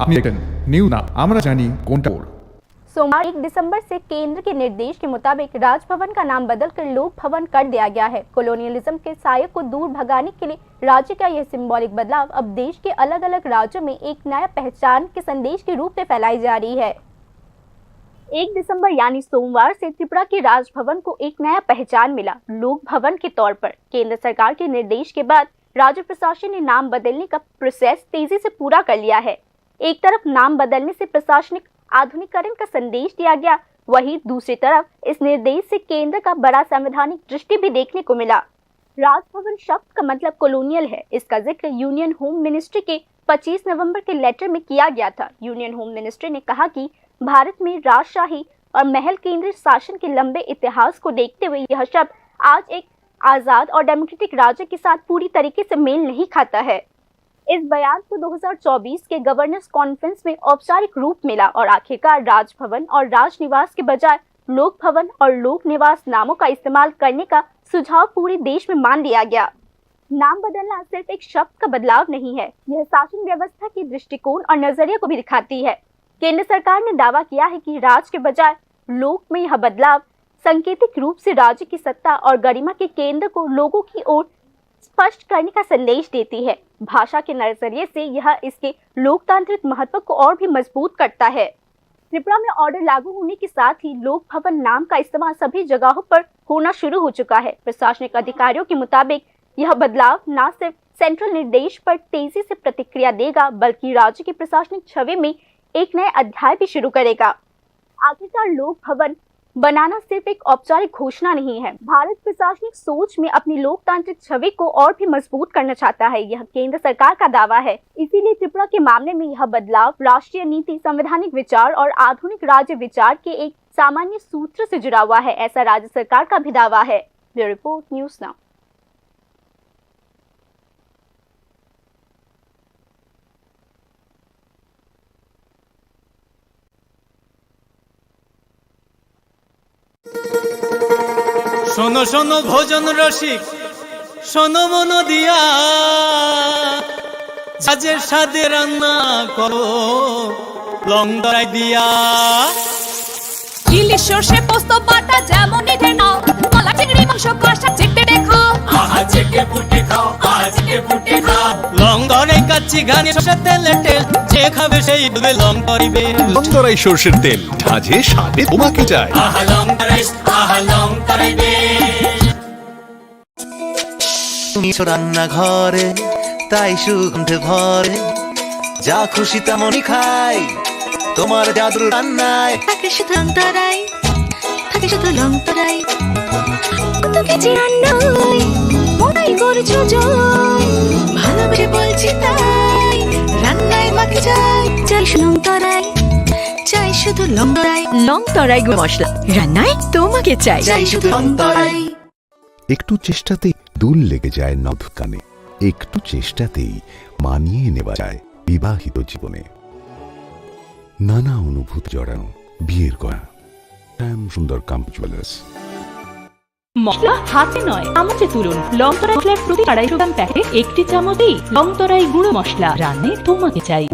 আপনি দেখেন নিউ না আমরা জানি কোনটা ওর। सोमवार 1 दिसंबर से केंद्र के निर्देश के मुताबिक राजभवन का नाम बदलकर लोक भवन कर दिया गया है। कॉलोनियलिज्म के साये को दूर भगाने के लिए राज्य का यह सिंबॉलिक बदलाव अब देश के अलग अलग राज्यों में एक नया पहचान के संदेश के रूप में फैलाई जा रही है। 1 दिसंबर यानी सोमवार से त्रिपुरा के राजभवन को एक नया पहचान मिला, लोक भवन के तौर पर। केंद्र सरकार के निर्देश के बाद राज्य प्रशासन ने नाम बदलने का प्रोसेस तेजी से पूरा कर लिया है। एक तरफ नाम बदलने से प्रशासनिक आधुनिकीकरण का संदेश दिया गया, वहीं दूसरी तरफ इस निर्देश से केंद्र का बड़ा संवैधानिक दृष्टि भी देखने को मिला। राजभवन शब्द का मतलब कॉलोनियल है। इसका जिक्र यूनियन होम मिनिस्ट्री के 25 नवंबर के लेटर में किया गया था। यूनियन होम मिनिस्ट्री ने कहा कि भारत में राजशाही और महल केंद्रीय शासन के लंबे इतिहास को देखते हुए यह शब्द आज एक आजाद और डेमोक्रेटिक राज्य के साथ पूरी तरीके से मेल नहीं खाता है। इस बयान को 2024 के गवर्नर्स कॉन्फ्रेंस में औपचारिक रूप मिला और आखिरकार राजभवन और राजनिवास के बजाय लोक भवन और लोक निवास नामों का इस्तेमाल करने का सुझाव पूरे देश में मान लिया गया। नाम बदलना सिर्फ एक शब्द का बदलाव नहीं है, यह शासन व्यवस्था के दृष्टिकोण और नजरिए को भी दिखाती है। केंद्र सरकार ने दावा किया है कि राज के बजाय लोक में यह बदलाव सांकेतिक रूप से राज्य की सत्ता और गरिमा के केंद्र को लोगों की ओर स्पष्ट करने का संदेश देती है। भाषा के नजरिए से यह इसके लोकतांत्रिक महत्व को और भी मजबूत करता है। त्रिपुरा में ऑर्डर लागू होने के साथ ही लोक भवन नाम का इस्तेमाल सभी जगहों पर होना शुरू हो चुका है। प्रशासनिक अधिकारियों के मुताबिक यह बदलाव न सिर्फ सेंट्रल निर्देश पर तेजी से प्रतिक्रिया देगा, बल्कि राज्य की प्रशासनिक छवि में एक नया अध्याय भी शुरू करेगा। आखिरकार लोक भवन बनाना सिर्फ एक औपचारिक घोषणा नहीं है, भारत प्रशासनिक सोच में अपनी लोकतांत्रिक छवि को और भी मजबूत करना चाहता है। यह केंद्र सरकार का दावा है। इसीलिए त्रिपुरा के मामले में यह बदलाव राष्ट्रीय नीति, संवैधानिक विचार और आधुनिक राज्य विचार के एक सामान्य सूत्र से जुड़ा हुआ है, ऐसा राज्य सरकार का भी दावा है। Bureau report, news now. শোনো শোনো ভোজন রসিক, শোনো মনো দিয়া, সাজের সাদে রান্না করো লঙ্গরাই দিয়া। ইলিশ সর্ষে পোস্ত বাটা যেমন ইডে নাও, কলা চিংড়ি মাংস কষা চেটে খাও, আহা চেটে ফুটে খাও, আহা চেটে ফুটে খাও। লঙ্গরাই কাচ্চি ঘানি সর্ষের তেলে তেল, যে খাবে সেই বলবে লঙ্গরিবে। লঙ্গরাই সর্ষের তেল, ঝাঁঝে স্বাদে তোমাকে চাই। আহা লঙ্গরাই, আহা লঙ্গরাইবে। তুমি রান্না ঘরে তাই সুগন্ধে ভরে, যা খুশি তেমনই খাই তোমার জাদুর রান্নায়। থাকে শুধু লঙ্গরাই, থাকে শুধু লঙ্গরাই, কত কিছু রান্নাই মনাই করছো জয়, ভালোবেসে বলছি তাই রান্নায় মাকে চাই, চাই শুধু লঙ্গরাই, চাই শুধু লঙ্গরাই। লঙ্গরাই গুঁড়ো মশলা রান্নায় তোমাকে চাই, চাই শুধু লঙ্গরাই। একটু চেষ্টাতেই দুল লেগে যায় নভ কানে, একটু চেষ্টাতেই মানিয়ে নেওয়া যায় বিবাহিত জীবনে। নানা অনুভূতি জড়ানো বিয়ের গয়া। সুন্দর কাম্প জুয়েলার্স। মশলা হাতে নয় চামচে তুলুন। লংতরাই মশলার প্রতি 250 গ্রাম প্যাকেট 1 চামচেই লংতরাই গুঁড়ো মশলা, রান্নায় তোমাকে চাই।